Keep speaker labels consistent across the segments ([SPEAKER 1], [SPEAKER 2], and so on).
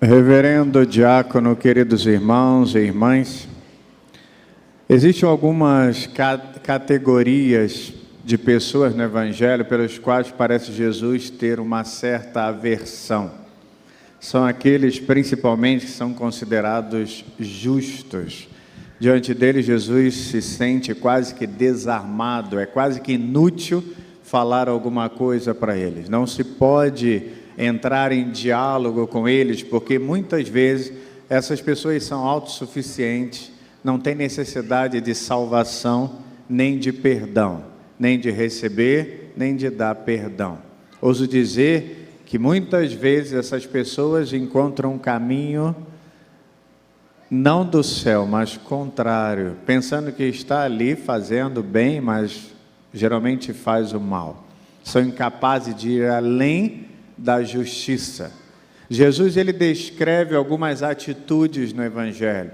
[SPEAKER 1] Reverendo diácono, queridos irmãos e irmãs, existem algumas categorias de pessoas no Evangelho pelas quais parece Jesus ter uma certa aversão. São aqueles, principalmente, que são considerados justos. Diante deles, Jesus se sente quase que desarmado, é quase que inútil falar alguma coisa para eles. Não se pode entrar em diálogo com eles, porque muitas vezes essas pessoas são autossuficientes, não têm necessidade de salvação, nem de perdão, nem de receber, nem de dar perdão. Ouso dizer que muitas vezes essas pessoas encontram um caminho não do céu, mas contrário, pensando que está ali fazendo bem, mas geralmente faz o mal. São incapazes de ir além da justiça. Jesus, ele descreve algumas atitudes no Evangelho.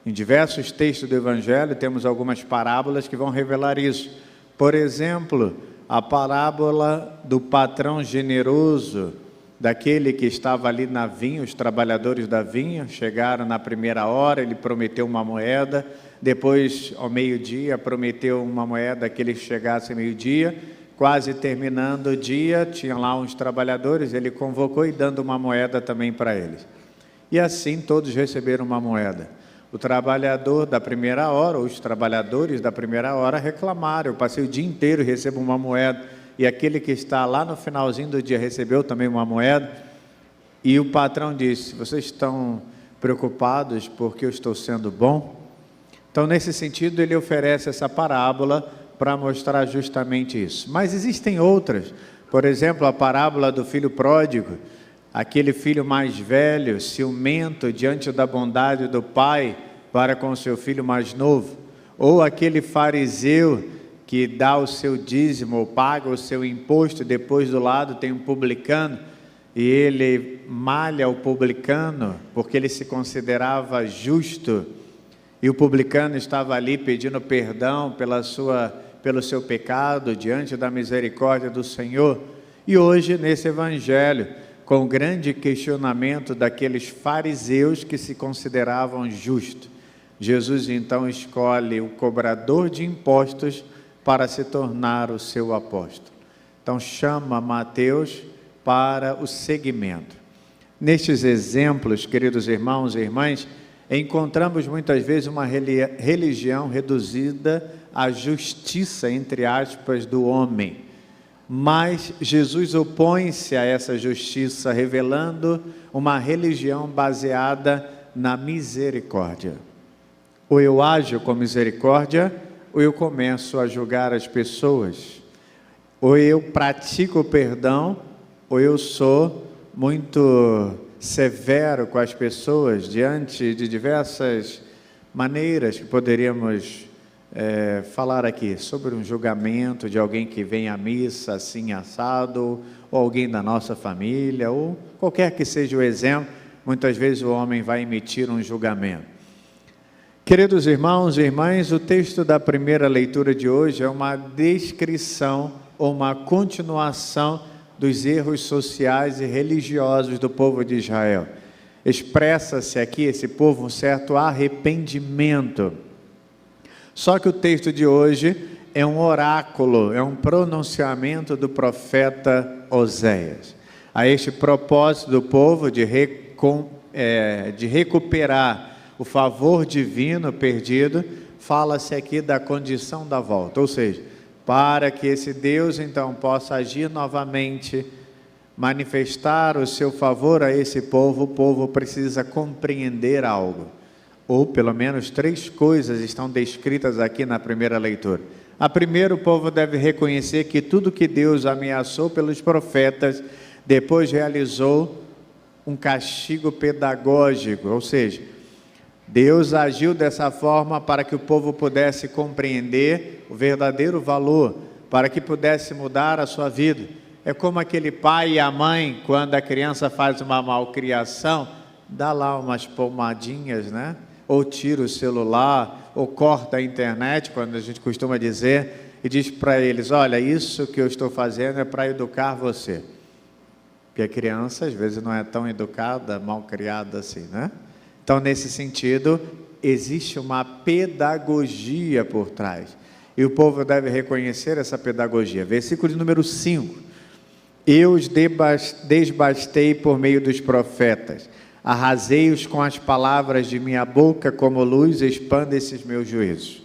[SPEAKER 1] Em diversos textos do Evangelho temos algumas parábolas que vão revelar isso. Por exemplo, a parábola do patrão generoso, daquele que estava ali na vinha, os trabalhadores da vinha chegaram na primeira hora, ele prometeu uma moeda, depois ao meio-dia prometeu uma moeda que eles chegassem meio-dia, quase terminando o dia, tinha lá uns trabalhadores, ele convocou e dando uma moeda também para eles. E assim todos receberam uma moeda. O trabalhador da primeira hora, os trabalhadores da primeira hora reclamaram: eu passei o dia inteiro e recebo uma moeda. E aquele que está lá no finalzinho do dia recebeu também uma moeda. E o patrão disse: vocês estão preocupados porque eu estou sendo bom? Então, nesse sentido, ele oferece essa parábola para mostrar justamente isso. Mas existem outras, por exemplo, a parábola do filho pródigo, aquele filho mais velho, ciumento diante da bondade do pai para com o seu filho mais novo, ou aquele fariseu que dá o seu dízimo, ou paga o seu imposto, e depois do lado tem um publicano, e ele malha o publicano, porque ele se considerava justo, e o publicano estava ali pedindo perdão pelo seu pecado, diante da misericórdia do Senhor. E hoje, nesse Evangelho, com o grande questionamento daqueles fariseus que se consideravam justos, Jesus então escolhe o cobrador de impostos para se tornar o seu apóstolo. Então chama Mateus para o seguimento. Nestes exemplos, queridos irmãos e irmãs, encontramos muitas vezes uma religião reduzida à justiça, entre aspas, do homem. Mas Jesus opõe-se a essa justiça, revelando uma religião baseada na misericórdia. Ou eu ajo com misericórdia, ou eu começo a julgar as pessoas. Ou eu pratico o perdão, ou eu sou muito severo com as pessoas, diante de diversas maneiras que poderíamos falar aqui, sobre um julgamento de alguém que vem à missa assim assado, ou alguém da nossa família, ou qualquer que seja o exemplo, muitas vezes o homem vai emitir um julgamento. Queridos irmãos e irmãs, o texto da primeira leitura de hoje é uma descrição ou uma continuação dos erros sociais e religiosos do povo de Israel. Expressa-se aqui, esse povo, um certo arrependimento. Só que o texto de hoje é um oráculo, é um pronunciamento do profeta Oséias. A este propósito do povo de recuperar o favor divino perdido, fala-se aqui da condição da volta, ou seja, para que esse Deus então possa agir novamente, manifestar o seu favor a esse povo, o povo precisa compreender algo, ou pelo menos 3 coisas estão descritas aqui na primeira leitura. A primeira, o povo deve reconhecer que tudo que Deus ameaçou pelos profetas, depois realizou um castigo pedagógico, ou seja, Deus agiu dessa forma para que o povo pudesse compreender o verdadeiro valor, para que pudesse mudar a sua vida. É como aquele pai e a mãe, quando a criança faz uma malcriação, dá lá umas pomadinhas, né? Ou tira o celular, ou corta a internet, quando a gente costuma dizer, e diz para eles: olha, isso que eu estou fazendo é para educar você. Porque a criança, às vezes, não é tão educada, mal criada assim, né? Então, nesse sentido, existe uma pedagogia por trás. E o povo deve reconhecer essa pedagogia. Versículo de número 5. Eu os desbastei por meio dos profetas. Arrasei-os com as palavras de minha boca, como luz expande esses meus juízos.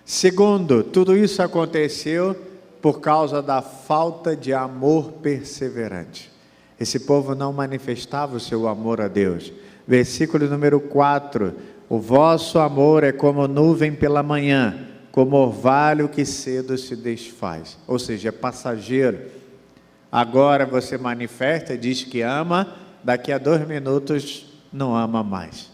[SPEAKER 1] Segundo, tudo isso aconteceu por causa da falta de amor perseverante. Esse povo não manifestava o seu amor a Deus. Versículo número 4. O vosso amor é como nuvem pela manhã, como orvalho que cedo se desfaz. Ou seja, é passageiro. Agora você manifesta, diz que ama, daqui a 2 minutos não ama mais.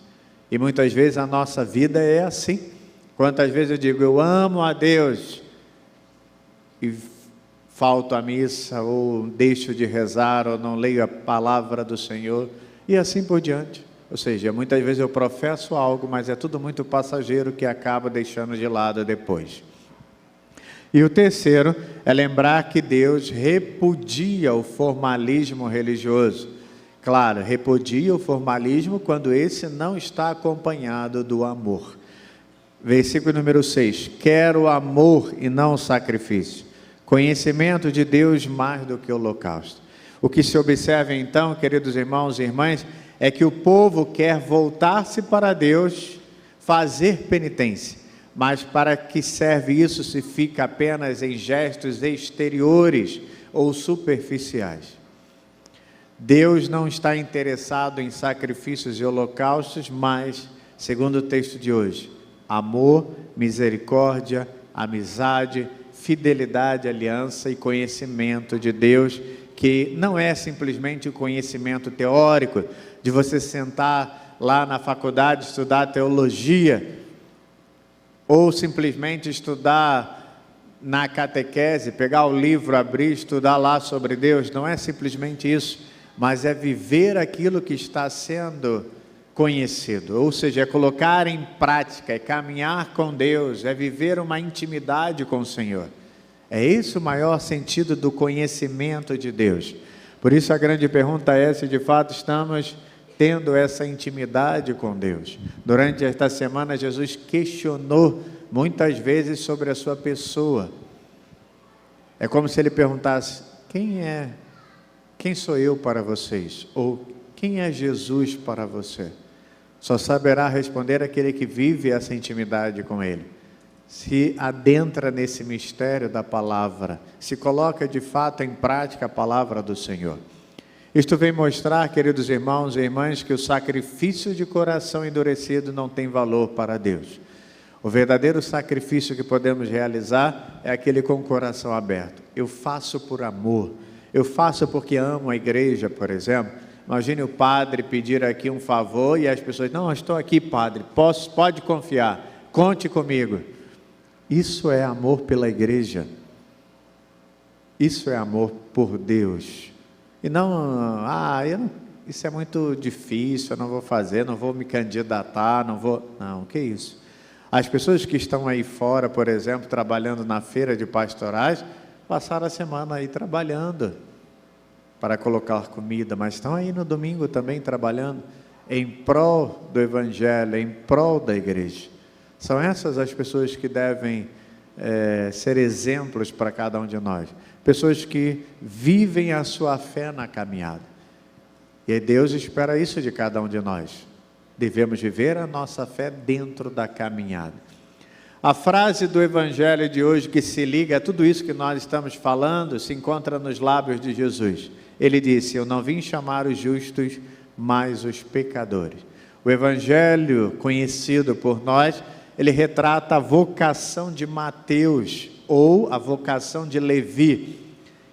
[SPEAKER 1] E muitas vezes a nossa vida é assim. Quantas vezes eu digo, eu amo a Deus, e falto à missa, ou deixo de rezar, ou não leio a palavra do Senhor, e assim por diante. Ou seja, muitas vezes eu professo algo, mas é tudo muito passageiro que acaba deixando de lado depois. E o terceiro é lembrar que Deus repudia o formalismo religioso. Claro, repudia o formalismo quando esse não está acompanhado do amor. Versículo número 6. Quero amor e não sacrifício, conhecimento de Deus mais do que o holocausto. O que se observa então, queridos irmãos e irmãs, é que o povo quer voltar-se para Deus, fazer penitência. Mas para que serve isso se fica apenas em gestos exteriores ou superficiais? Deus não está interessado em sacrifícios e holocaustos, mas, segundo o texto de hoje, amor, misericórdia, amizade, fidelidade, aliança e conhecimento de Deus, que não é simplesmente o conhecimento teórico, de você sentar lá na faculdade, estudar teologia, ou simplesmente estudar na catequese, pegar o livro, abrir, estudar lá sobre Deus. Não é simplesmente isso, mas é viver aquilo que está sendo conhecido, ou seja, é colocar em prática, é caminhar com Deus, é viver uma intimidade com o Senhor. É esse o maior sentido do conhecimento de Deus. Por isso a grande pergunta é se de fato estamos tendo essa intimidade com Deus. Durante esta semana Jesus questionou muitas vezes sobre a sua pessoa. É como se ele perguntasse, quem sou eu para vocês? Ou quem é Jesus para você? Só saberá responder aquele que vive essa intimidade com Ele. Se adentra nesse mistério da palavra, se coloca de fato em prática a palavra do Senhor. Isto vem mostrar, queridos irmãos e irmãs, que o sacrifício de coração endurecido não tem valor para Deus. O verdadeiro sacrifício que podemos realizar é aquele com o coração aberto. Eu faço por amor, eu faço porque amo a igreja, por exemplo. Imagine o padre pedir aqui um favor e as pessoas, não, eu estou aqui, padre, pode confiar, conte comigo. Isso é amor pela igreja. Isso é amor por Deus. E não, isso é muito difícil, eu não vou fazer, não vou me candidatar, não, que isso? As pessoas que estão aí fora, por exemplo, trabalhando na feira de pastorais, passaram a semana aí trabalhando para colocar comida, mas estão aí no domingo também trabalhando em prol do Evangelho, em prol da igreja. São essas as pessoas que devem ser exemplos para cada um de nós. Pessoas que vivem a sua fé na caminhada. E Deus espera isso de cada um de nós. Devemos viver a nossa fé dentro da caminhada. A frase do Evangelho de hoje que se liga a tudo isso que nós estamos falando, se encontra nos lábios de Jesus. Ele disse, eu não vim chamar os justos, mas os pecadores. O Evangelho conhecido por nós, ele retrata a vocação de Mateus, ou a vocação de Levi.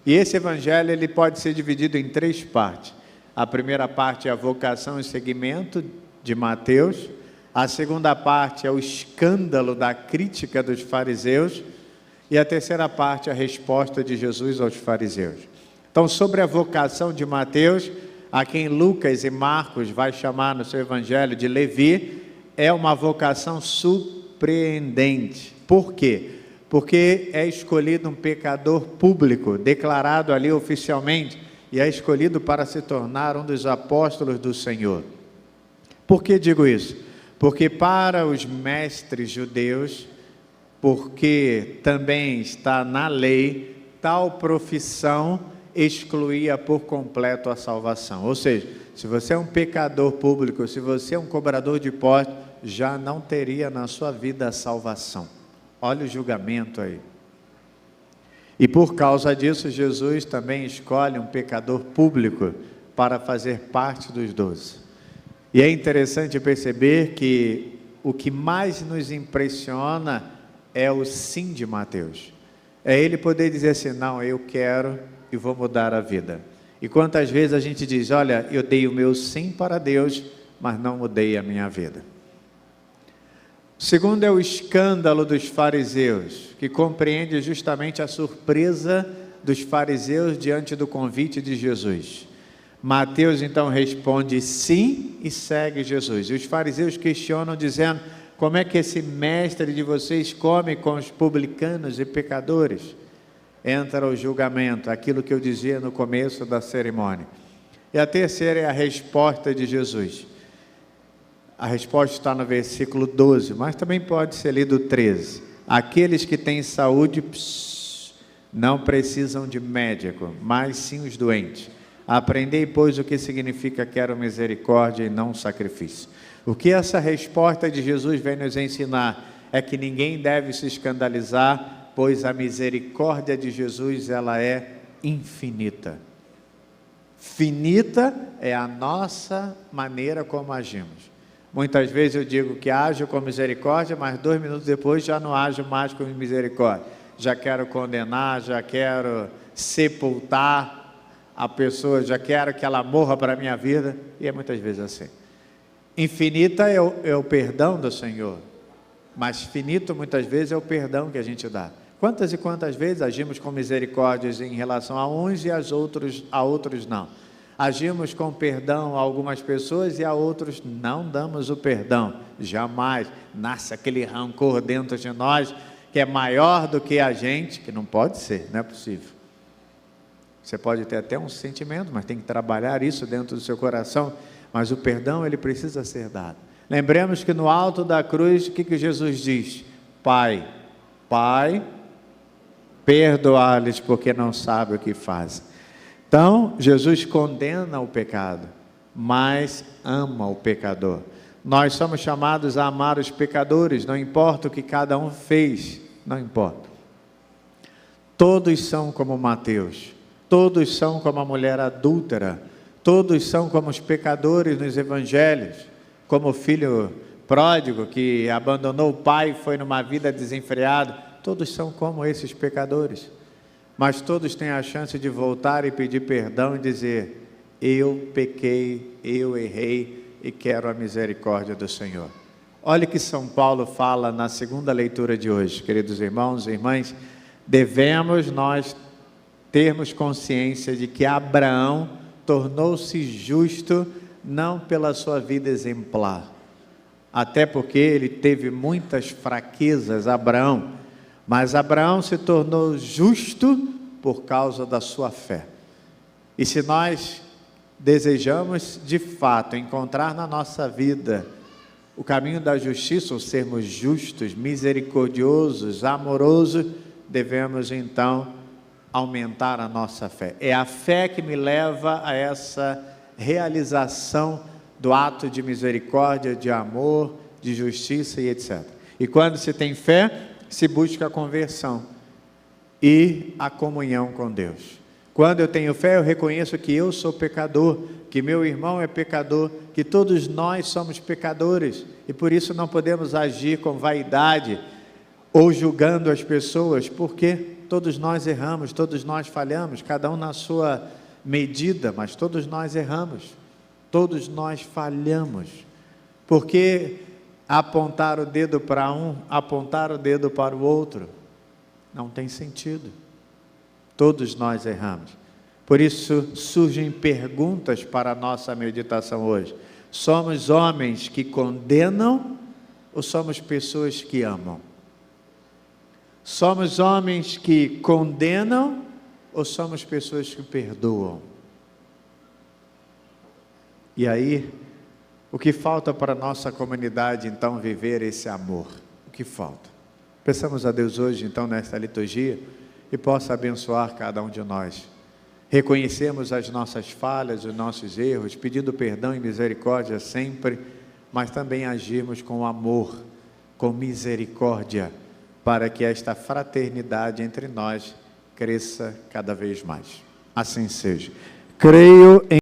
[SPEAKER 1] E esse Evangelho ele pode ser dividido em 3 partes. A primeira parte é a vocação e seguimento de Mateus. A segunda parte é o escândalo da crítica dos fariseus. E a terceira parte é a resposta de Jesus aos fariseus. Então, sobre a vocação de Mateus, a quem Lucas e Marcos vai chamar no seu Evangelho de Levi, é uma vocação surpreendente. Por quê? Porque é escolhido um pecador público, declarado ali oficialmente, e é escolhido para se tornar um dos apóstolos do Senhor. Por que digo isso? Porque para os mestres judeus, porque também está na lei, tal profissão excluía por completo a salvação. Ou seja, se você é um pecador público, se você é um cobrador de impostos, já não teria na sua vida a salvação. Olha o julgamento aí. E por causa disso, Jesus também escolhe um pecador público para fazer parte dos 12. E é interessante perceber que o que mais nos impressiona é o sim de Mateus. É ele poder dizer assim, não, eu quero e vou mudar a vida. E quantas vezes a gente diz, olha, eu dei o meu sim para Deus, mas não mudei a minha vida. O segundo é o escândalo dos fariseus, que compreende justamente a surpresa dos fariseus diante do convite de Jesus. Mateus então responde sim e segue Jesus. E os fariseus questionam dizendo, como é que esse mestre de vocês come com os publicanos e pecadores? Entra o julgamento, aquilo que eu dizia no começo da cerimônia. E a terceira é a resposta de Jesus. A resposta está no versículo 12, mas também pode ser lido 13. Aqueles que têm saúde não precisam de médico, mas sim os doentes. Aprendei, pois, o que significa quero misericórdia e não sacrifício. O que essa resposta de Jesus vem nos ensinar é que ninguém deve se escandalizar, pois a misericórdia de Jesus ela é infinita. Finita é a nossa maneira como agimos. Muitas vezes eu digo que ajo com misericórdia, mas 2 minutos depois já não ajo mais com misericórdia. Já quero condenar, já quero sepultar a pessoa, já quero que ela morra para a minha vida, e é muitas vezes assim. Infinita é o perdão do Senhor, mas finito muitas vezes é o perdão que a gente dá. Quantas e quantas vezes agimos com misericórdias em relação a uns e a outros não. Agimos com perdão a algumas pessoas e a outros não damos o perdão. Jamais. Nasce aquele rancor dentro de nós que é maior do que a gente, que não pode ser, não é possível. Você pode ter até um sentimento, mas tem que trabalhar isso dentro do seu coração. Mas o perdão, ele precisa ser dado. Lembremos que no alto da cruz, o que Jesus diz? Pai, perdoa-lhes porque não sabem o que fazem. Então, Jesus condena o pecado, mas ama o pecador. Nós somos chamados a amar os pecadores, não importa o que cada um fez, não importa. Todos são como Mateus, todos são como a mulher adúltera, todos são como os pecadores nos evangelhos, como o filho pródigo que abandonou o pai e foi numa vida desenfreada. Todos são como esses pecadores. Mas todos têm a chance de voltar e pedir perdão e dizer, eu pequei, eu errei e quero a misericórdia do Senhor. Olha que São Paulo fala na segunda leitura de hoje, queridos irmãos e irmãs, devemos nós termos consciência de que Abraão tornou-se justo não pela sua vida exemplar, até porque ele teve muitas fraquezas, Abraão, mas Abraão se tornou justo por causa da sua fé. E se nós desejamos de fato encontrar na nossa vida o caminho da justiça, ou sermos justos, misericordiosos, amorosos, devemos então aumentar a nossa fé. É a fé que me leva a essa realização do ato de misericórdia, de amor, de justiça e etc. E quando se tem fé, se busca a conversão e a comunhão com Deus. Quando eu tenho fé, eu reconheço que eu sou pecador, que meu irmão é pecador, que todos nós somos pecadores e por isso não podemos agir com vaidade ou julgando as pessoas, porque todos nós erramos, todos nós falhamos, cada um na sua medida, mas todos nós erramos, todos nós falhamos, porque apontar o dedo para um, apontar o dedo para o outro, não tem sentido. Todos nós erramos. Por isso surgem perguntas para a nossa meditação hoje. Somos homens que condenam ou somos pessoas que amam? Somos homens que condenam ou somos pessoas que perdoam? E aí, o que falta para a nossa comunidade, então, viver esse amor? O que falta? Peçamos a Deus hoje, então, nesta liturgia, e possa abençoar cada um de nós. Reconhecemos as nossas falhas, os nossos erros, pedindo perdão e misericórdia sempre, mas também agirmos com amor, com misericórdia, para que esta fraternidade entre nós cresça cada vez mais. Assim seja. Creio em